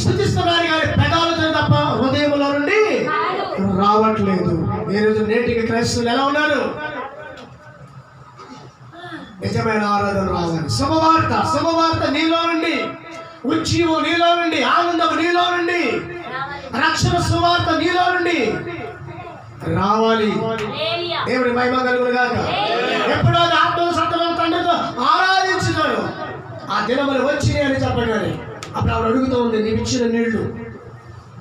స్తుతిస్తున్నారు కానీ పెదాలతో తప్ప హృదయంలో నుండి రావట్లేదు. ఈ రోజు నేటికి క్రైస్తవులు ఎలా ఉన్నారు? నిజమైన ఆరాధన రావాలి. శుభవార్త నీలో నుండి, ఉజ్జీవం నీలో నుండి, ఆనందం నీలో నుండి, రక్షణ సువార్త నీలో నుండి రావాలి. దేవుడి మహిమ కలుగును గాక. ఎప్పుడో ఆత్మ సత్యమైన తండ్రితో ఆరాధించుతాడు. ఆ దినములు వచ్చినాయి అని చెప్పగానే అప్పుడు ఆవిడ అడుగుతూ ఉంది, నీవు ఇచ్చిన నీళ్లు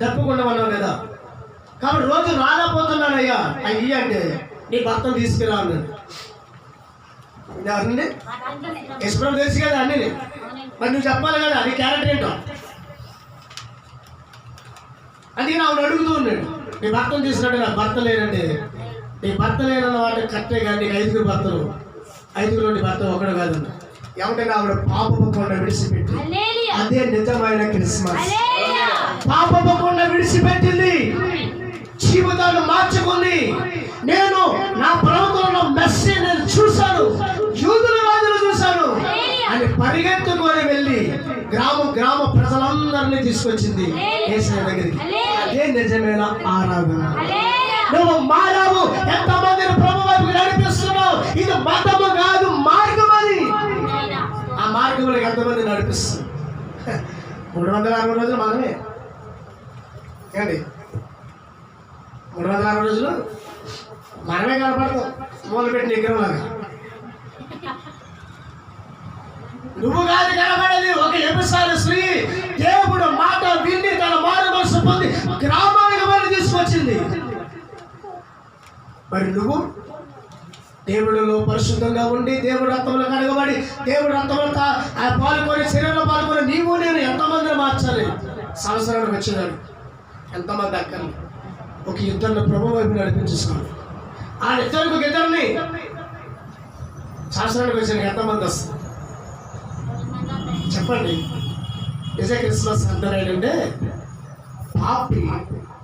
తప్పకుండా అన్నావు కదా, కాబట్టి రోజు రాలేకపోతున్నానయ్యా అయ్యి అంటే నీ భర్తను తీసుకురా అన్నాడు. ఎవరండి? యశ్వరం తెలుసు కదా అన్ని, మరి నువ్వు చెప్పాలి కదా నీ క్యారెక్టర్ ఏంటో. అందుకని ఆవిడ అడుగుతూ ఉన్నాడు, నీ భర్తను తీసుకున్నాడు. నాకు భర్త లేనండి. నీ భర్త లేనన్న వాటి కరెక్టే కానీ నీకు 5 భర్తలు, 5 నీ భర్త ఒకడు కాదన్న. ఏమంటే ఆవిడ పాపపు కొండ విడిచిపెట్టి, అదే నిజమైన క్రిస్మస్. పాపపు కొండ విడిచిపెట్టింది, జీవితాన్ని మార్చుకుంది. నేను నా ప్రభుత్వంలో మెస్సీ నేను చూశాను, యూదుల రాజులు చూశాను అని పరిగెత్తుకొని వెళ్ళి గ్రామ ప్రజలందరినీ తీసుకొచ్చింది యేసయ్య దగ్గరికి. అదే నిజమైన ఆరాధన. నువ్వు మారావు, ఎంతమందిని ప్రభు వైపుకి నడిపిస్తున్నావు. ఇది మతము కాదు, మార్గం. అది ఆ మార్గంలో ఎంతమంది నడిపిస్తుంది. 360 రోజులు మనమే ఏండి, 360 రోజులు మనమే కనపడతాం. మొదలుపెట్టిన విగ్రహంలాగా నువ్వు కాదు కనబడేది. ఒక ఎపిసారి స్త్రీ దేవుడు మాట విని తన మారు మనసు పొంది గ్రామానికి వెళ్ళి తీసుకొచ్చింది. మరి నువ్వు దేవుడిలో పరిశుద్ధంగా ఉండి, దేవుడు రక్తంలో కడగబడి, దేవుడు రక్తంలో పాల్గొని, శరీరంలో పాల్గొని నీవు నేను ఎంతమందిని మార్చాలి? సంవత్సరానికి వచ్చేదాన్ని ఎంతమంది అక్కర్ని ఒక ఇద్దరిని ప్రభు వైపు నడిపించేస్తున్నాడు. ఆ ఇద్దరికి ఒక ఇద్దరిని సంవత్సరానికి వచ్చాను ఎంతమంది వస్తారు చెప్పండి? నిజ క్రిస్మస్ అర్థం ఏంటంటే పాపి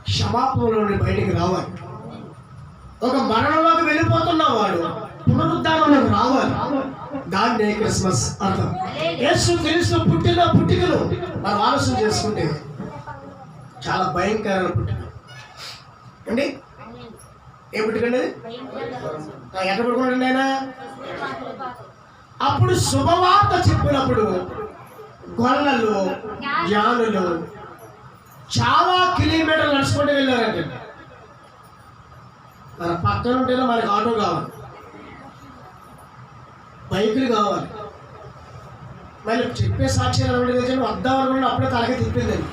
క్షమాపణలోని బయటికి రావాలి. ఒక మరణంలోకి వెళ్ళిపోతున్న వాడు పునరుద్ధానంలోకి రావాలి. దాన్నే క్రిస్మస్ అర్థం. యేసు క్రీస్తు పుట్టికలు మనం ఆలోచన చేసుకుంటే చాలా భయంకరమైన పుట్టిక అండి. ఏం పుట్టికండి? ఎక్కడ పడుకున్నాడు ఆయన? అప్పుడు శుభవార్త చెప్పినప్పుడు గొల్లలు, జ్ఞానులు చాలా కిలోమీటర్లు నడుచుకుంటూ వెళ్ళారంటే, మన పక్కన ఉంటేనే మనకి ఆటో కావాలి, బైకులు కావాలి. మళ్ళీ చెప్పే సాక్ష్యాలు వద్దామనుకున్నాడు. అప్పుడే తలకి తిప్పిందండి.